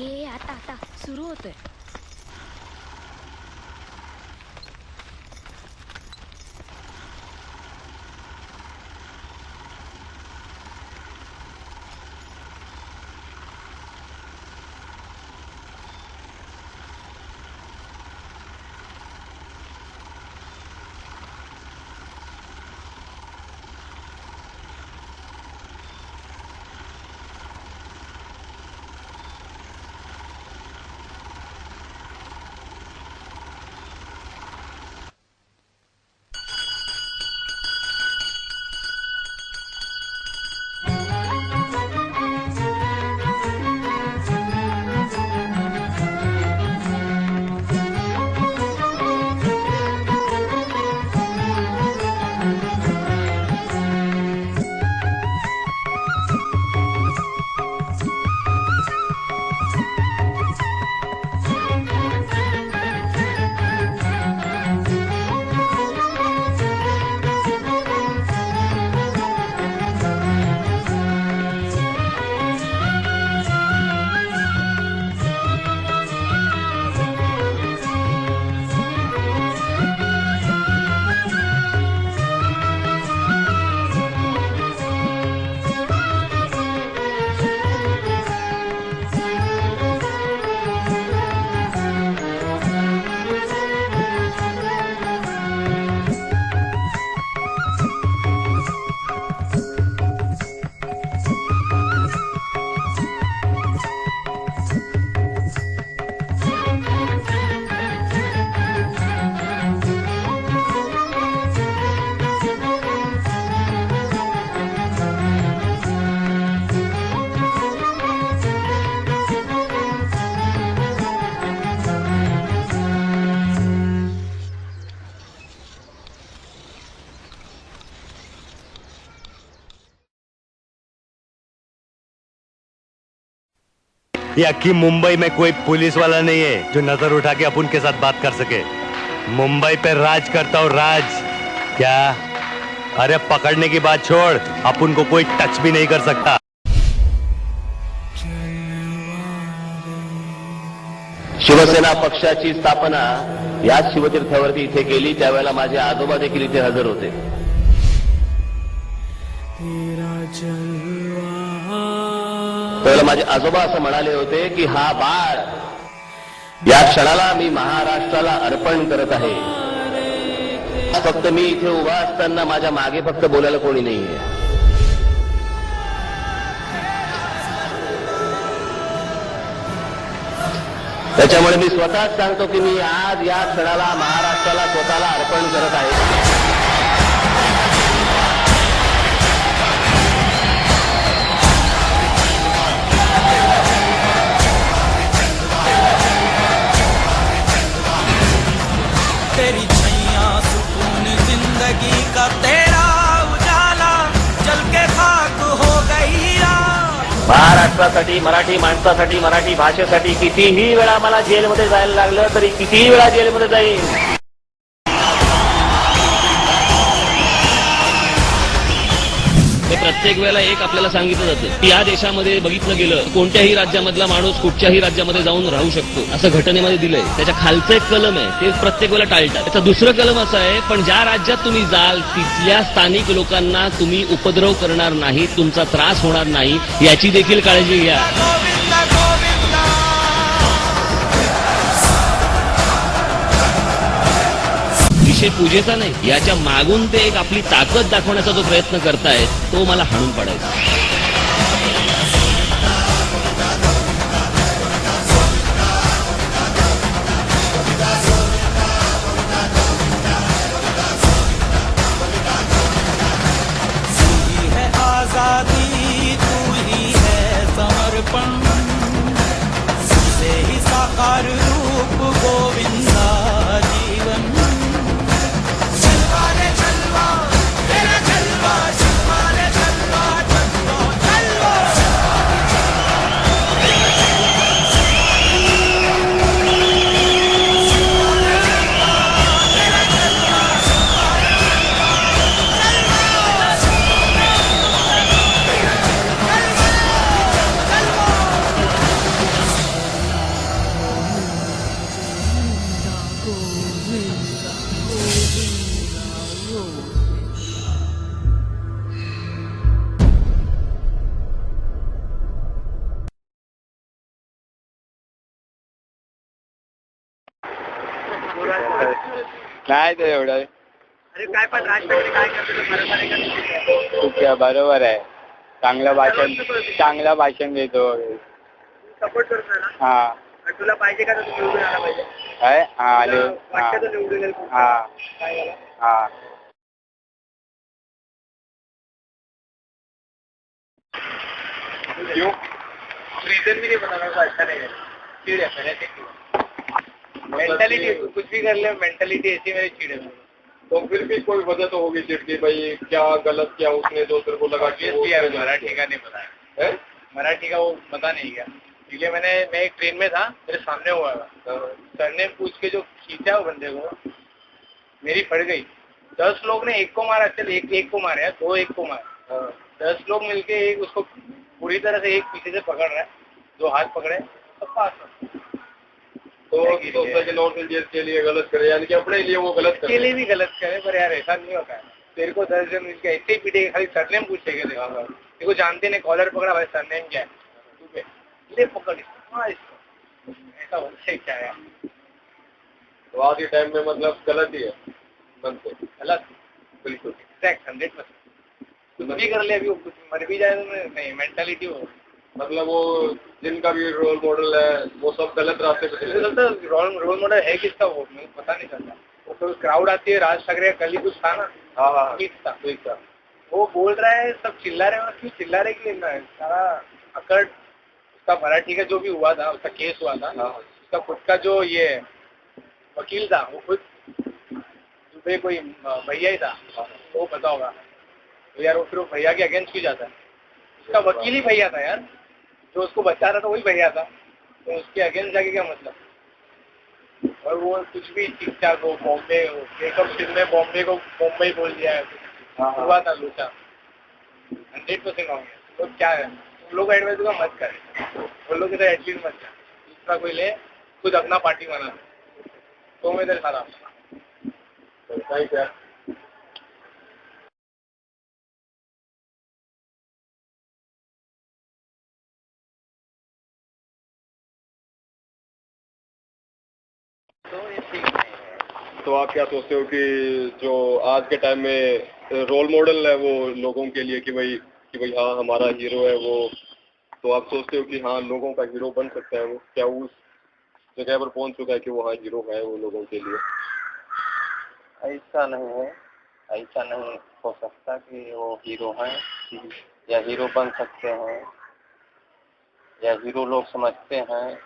हे आता आता सुरू होतोय. ये अक्की मुंबई में कोई पुलिस वाला नहीं है जो नजर उठा के अपन के साथ बात कर सके। मुंबई पे राज करता हूँ, राज। क्या? अरे पकड़ने की बात छोड़, अपन को कोई टच भी नहीं कर सकता। शिवसेना पक्षाची स्थापना याच शिवतीर्थावरती इथे केली, त्यावेळेला माझे आजोबा देखील इथे हजर होते. त्यावेळेला माझे आजोबा असं म्हणाले होते की हा बाळ या क्षणाला मी महाराष्ट्राला अर्पण करत आहे. फक्त मी इथे उभा असताना माझ्या मागे फक्त बोलायला कोणी नाहीये. त्याच्यामुळे मी स्वतःच सांगतो की मी आज या क्षणाला महाराष्ट्राला स्वतःला अर्पण करत आहे. तेरी छैया सुकून जिंदगी का तेरा उजाला जल के खाक हो गई रात. महाराष्ट्रासाठी, मराठी माणसासाठी, मराठी भाषेसाठी कितीही वेळा मला जेलमध्ये जायला लागलं तरी कितीही वेळा जेलमध्ये जाईल. प्रत्येक वेळेला एक आपल्याला सांगितलं जातं की या देशामध्ये बघितलं गेलं कोणत्याही राज्यामधला माणूस कुठच्याही राज्यामध्ये जाऊन राहू शकतो असं घटनेमध्ये दिलंय. त्याच्या खालचं एक कलम आहे ते प्रत्येक वेळेला टाळतात. त्याचं दुसरं कलम असं आहे, पण ज्या राज्यात तुम्ही जाल तिथल्या स्थानिक लोकांना तुम्ही उपद्रव करणार नाही, तुमचा त्रास होणार नाही याची देखील काळजी घ्या. विषय पूजेचा नाही, याच्या मागून ते एक आपली ताकद दाखवण्याचा जो प्रयत्न करतायत तो मला हाणून पाडायचा. आजादी तू ही है समर्पण से ही साकार रूप गोविंदा जीवन. नाही तर एवढं अरे काय पण राज ठाकरे काय करतो बरोबर आहे का चुकीचं आहे? खूप बरोबर आहे. चांगलं भाषण देतो. सपोर्ट करतो ना. हा आणि तुला पाहिजे का तर तू निवडून आला पाहिजे. काय हा आले तुला वाटतं तो निवडून येईल. हा काय झालं? हा क्यों? रीजन भी नहीं पता मेरे को. अच्छा नहीं है. चिड़ है मेरे से. मेंटालिटी कुछ भी कर ले, मेंटालिटी ऐसी मेरी चिड़ है. तो फिर भी कोई वजह तो होगी चिड़ की, भाई क्या गलत किया उसने जो तेरे को लगा कि वो मराठी का नहीं पता है. मराठी का वो पता नहीं क्या. इसलिए मैं एक ट्रेन में था, मेरे सामने हुआ था. सर ने पूछ के जो खींचा वो बंदे को, मेरी फट गई. 10 लोग ने एक को मारा. चल एक को मारे, 2 एक को मारे. 10 लोग मिलके एक उसको पूरी तरह से एक पीछे से पकड़ रहा है. 2 हाथ पकड़े तो पास. तो सेकंड और के लिए गलत करे, यानी कि अपने लिए वो गलत के करे. लिए भी गलत करे, पर यार ऐसा नहीं होता है. तेरे को 10 जन मिलके ऐसे ही पीटेगा, खाली सरनेम पूछेगा. तेरे को जानते नहीं, कॉलर पकड़ा भाई सरनेम क्या है, ले पकड़ इसको. हाँ इसको ऐसा होता है क्या यार. तो आज के टाइम में मतलब गलत ही है. बनते गलत बिल्कुल एग्जैक्ट 100%. कुछ भी कर ले, अभी वो कुछ मर भी जाए तो नहीं. मेंटालिटी हो मतलब वो जिनका भी रोल मॉडल है वो सब गलत रास्ते पे चले. रोल मॉडल है किसका वो मुझे पता नहीं चलता. वो तो क्राउड आती है. राज ठाकरे कल ही कुछ था ना. हाँ ठीक था. वो बोल रहा है, सब चिल्ला रहे हैं. क्यों चिल्ला रहे कि सारा अकड़ उसका मराठी का जो भी हुआ था, उसका केस हुआ था. उसका खुद का जो ये वकील था, वो खुद दुबई कोई भैया ही था. वो पता होगा तो यार. वो फिर वो भैया के अगेंस्ट क्यों जाता है. उसका वकील ही भैया था यार. जो उसको बचा रहा था वही भैया था. तो उसके अगेंस्ट जाके क्या मतलब. और वो कुछ भी ठीक ठाक हो. बॉम्बे मेकअप सीन में बॉम्बे को मुंबई बोल दिया है. हुआ था लोचा 100% हो गया. तो क्या है, उन लोग एडवाइस का मत करे. वो लोग इधर एटलीस्ट मत जाए. दूसरा कोई ले, खुद अपना पार्टी बना. तो मैं इधर खड़ा. Thank you. तो आप क्या सोचते हो कि जो आज के टाइम में रोल मॉडल है वो लोगों के लिए कि भाई हाँ हमारा हीरो है वो, तो आप सोचते हो कि हाँ लोगों का हीरो बन सकता है वो, क्या उस जगह पर पहुंच चुका है कि वो हाँ हीरो है वो लोगों के लिए? ऐसा नहीं है. ऐसा नहीं हो सकता कि वो हीरो हैं या हीरो बन सकते हैं या हीरो लोग समझते हैं.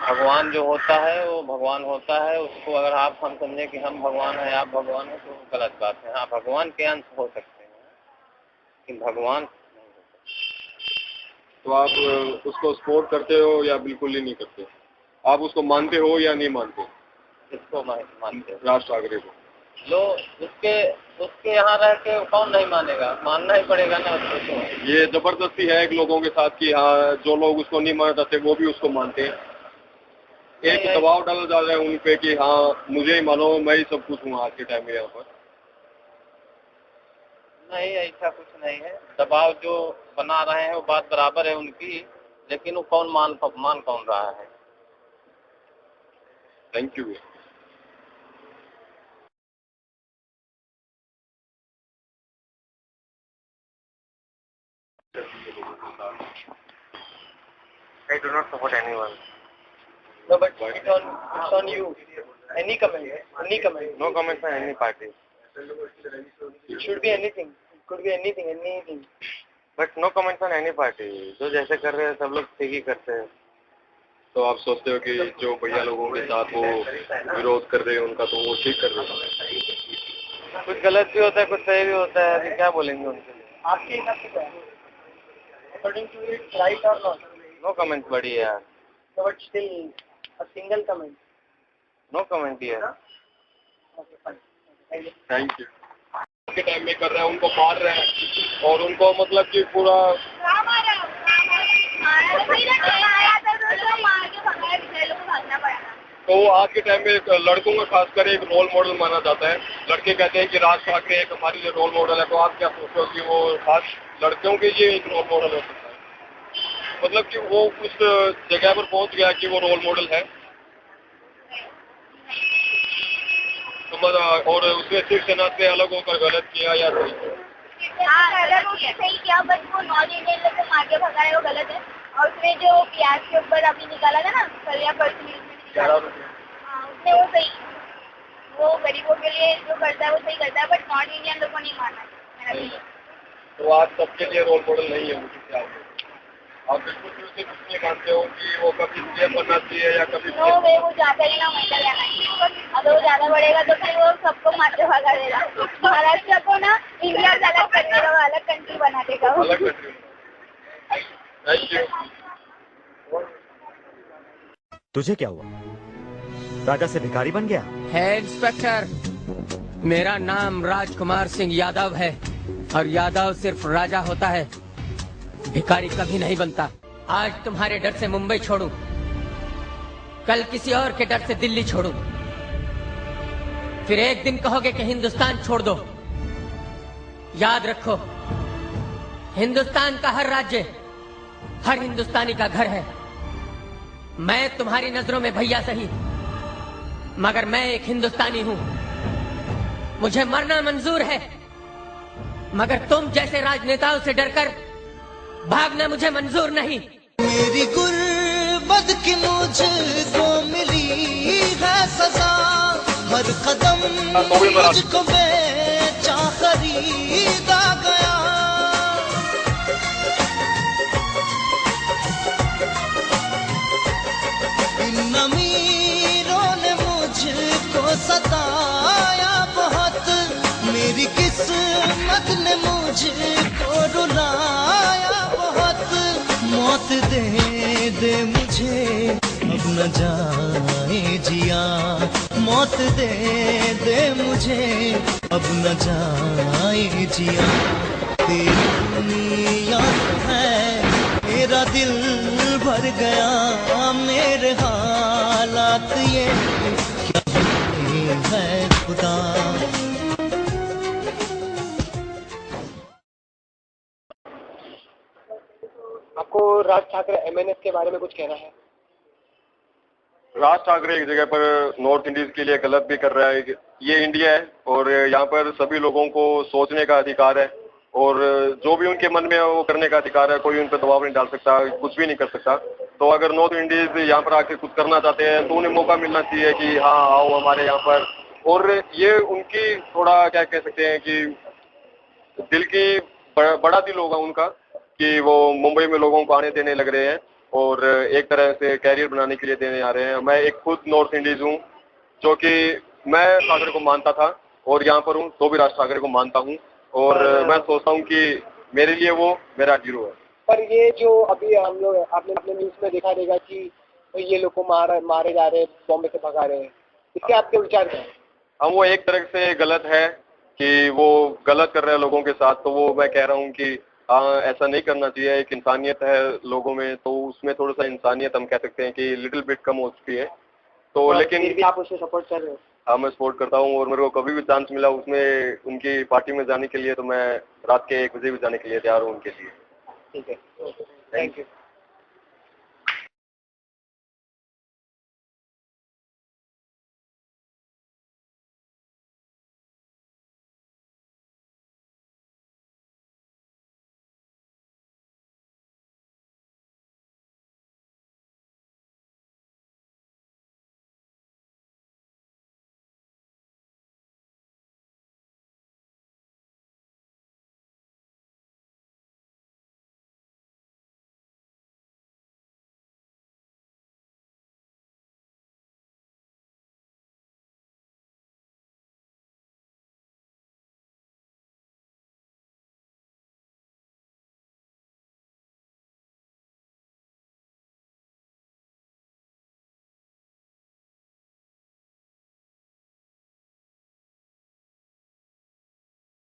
भगवान जो होता है वो भगवान होता है. उसको अगर आप हम समझें कि हम भगवान हैं, आप भगवान हैं, तो गलत बात है. हाँ भगवान के अंश हो सकते हैं लेकिन भगवान नहीं हो सकते. तो आप उसको सपोर्ट करते हो या बिल्कुल ही नहीं करते? आप उसको मानते हो या नहीं मानते? किसको मानते हो? राज ठाकरे को. लो उसके यहाँ रह के कौन नहीं मानेगा. मानना ही पड़ेगा ना उसको. ये जबरदस्ती है एक लोगों के साथ कि हाँ जो लोग उसको नहीं मानते वो भी उसको मानते हैं. एक दबाव डाला जा रहा है उन पे कि हाँ मुझे ही मानो, मैं ही सब कुछ हूँ आज के टाइम में यहाँ पर. नहीं ऐसा कुछ नहीं है. दबाव जो बना रहे हैं वो बात बराबर है उनकी, लेकिन वो कौन मान कौन रहा है. Thank you. I do not support anyone. No, but it's on you. Any comment? No comments on any party. It should be anything. It could be anything. But no comments on any party. जो जैसे कर रहे हैं सब लोग ठीक ही करते हैं. तो आप सोचते हो कि जो भैया लोगों के साथ वो विरोध कर रहे हैं उनका तो वो ठीक कर रहे हैं? कुछ गलत भी होता है, कुछ सही भी होता है. अभी क्या बोलेंगे उनके लिए. आपके हिसाब से क्या है? According to it, right or not? No comments बढ़ी यार. No, but still a single comment. No comment यार. Okay, fine. Thank you. Thank you. के टाइम में कर रहे हैं, उनको मार रहे हैं और उनको मतलब कि पूरा तो आज के टाइम में लड़कों में खासकर एक रोल मॉडल माना जाता है. लड़के कहते हैं कि राज ठाकरे एक हमारे लिए रोल मॉडल है. तो आप क्या सोचते हो कि वो खास लड़कियों के लिए एक रोल मॉडल हो सकता है? मतलब कि वो उस जगह पर पहुंच गया कि वो रोल मॉडल है. और उसने शिवसेना से अलग होकर गलत किया या सही? अलग होकर सही किया, बट वो नॉर्थ इंडियन लोग को मार के भगा है वो गलत है। और उसने जो प्याज के ऊपर अभी निकाला था ना, कल या परसों न्यूज़ में निकाला, हाँ उसने वो सही, वो गरीबों के लिए जो करता है वो सही करता है, बट नॉर्थ इंडियन लोग को नहीं मारना मेरा भी। तो आप सबके लिए रोल मॉडल नहीं है मुझे, आप बिल्कुल भी उसे कुछ नहीं मानते हो कि वो कभी सीएम बनना चाहिए या कभी नो वे, वो जाता ही ना मंडल जाना चाहिए। अगर वो ज्यादा बढ़ेगा तो फिर वो सबको मारते भगा देगा। महाराष्ट्र को ना इंडिया से अलग कर देगा, वो अलग कंट्री बना देगा वो। अलग कंट्री। Thank you. तुझे क्या हुआ? राजा से भिखारी बन गया? है इंस्पेक्टर, मेरा नाम राजकुमार सिंह यादव है और यादव सिर्फ राजा होता है, भिखारी कभी नहीं बनता। आज तुम्हारे डर से मुंबई छोड़ूं, कल किसी और के डर से दिल्ली छोड़ूं, फिर एक दिन कहोगे कि हिंदुस्तान छोड़ दो। याद रखो, हिंदुस्तान का हर राज्य हर हिंदुस्तानी का घर है। मैं तुम्हारी नजरों में भैया सही, मगर मैं एक हिंदुस्तानी हूं। मुझे मरना मंजूर है, मगर तुम जैसे राजनेताओं से डरकर भागना मुझे मंजूर नहीं। मेरी गुर्बत की मुझको मिली है सजा, हर कदम मुझको बेचा खरीदा गया। इन अमीरों ने मुझको सताया बहुत, मेरी किस्मत ने मुझको रुलाया बहुत। मौत दे दे मुझे अब न जाए जिया, मौत दे दे मुझे अब न जाए जिया। तेरी दुनिया है मेरा दिल भर गया, मेरे हालात ये क्या है खुदा। आपको राज ठाकरे एमएनएफ के बारे में कुछ कहना है? राज ठाकरे एक जगह पर नॉर्थ इंडियंस के लिए गलत भी कर रहा है। ये इंडिया है और यहाँ पर सभी लोगों को सोचने का अधिकार है और जो भी उनके मन में है वो करने का अधिकार है। कोई उन पर दबाव नहीं डाल सकता, कुछ भी नहीं कर सकता। तो अगर नॉर्थ इंडियंस यहाँ पर आके कुछ करना चाहते हैं तो उन्हें मौका मिलना चाहिए कि हाँ आओ हमारे यहाँ पर। और ये उनकी थोड़ा क्या कह सकते हैं कि दिल की बड़ा दिल होगा उनका कि वो मुंबई में लोगों को आने देने लग रहे हैं और एक तरह से कैरियर बनाने के लिए देने आ रहे हैं। मैं एक खुद नॉर्थ इंडियंस हूँ जो कि मैं ठाकरे को मानता था और यहाँ पर हूँ तो भी राज ठाकरे को मानता हूँ और मैं सोचता हूँ कि मेरे लिए वो मेरा हीरो है। पर ये जो अभी हम लोग आपने अपने न्यूज में देखा देगा कि ये लोग को मारे जा रहे हैं, बॉम्बे से भगा रहे हैं, इसके आपके विचार क्या है? हम वो एक तरह से गलत है कि वो गलत कर रहे हैं लोगों के साथ, तो वो मैं कह रहा हूँ कि हाँ ऐसा नहीं करना चाहिए। एक इंसानियत है लोगों में, तो उसमें थोड़ा सा इंसानियत हम कह सकते हैं कि लिटिल बिट कम हो चुकी है। तो लेकिन भी आप उसे सपोर्ट कर रहे हो? हाँ मैं सपोर्ट करता हूँ और मेरे को कभी भी चांस मिला उसमें उनकी पार्टी में जाने के लिए तो मैं रात के 1 बजे भी जाने के लिए तैयार हूँ उनके लिए। ठीक है, थैंक यू।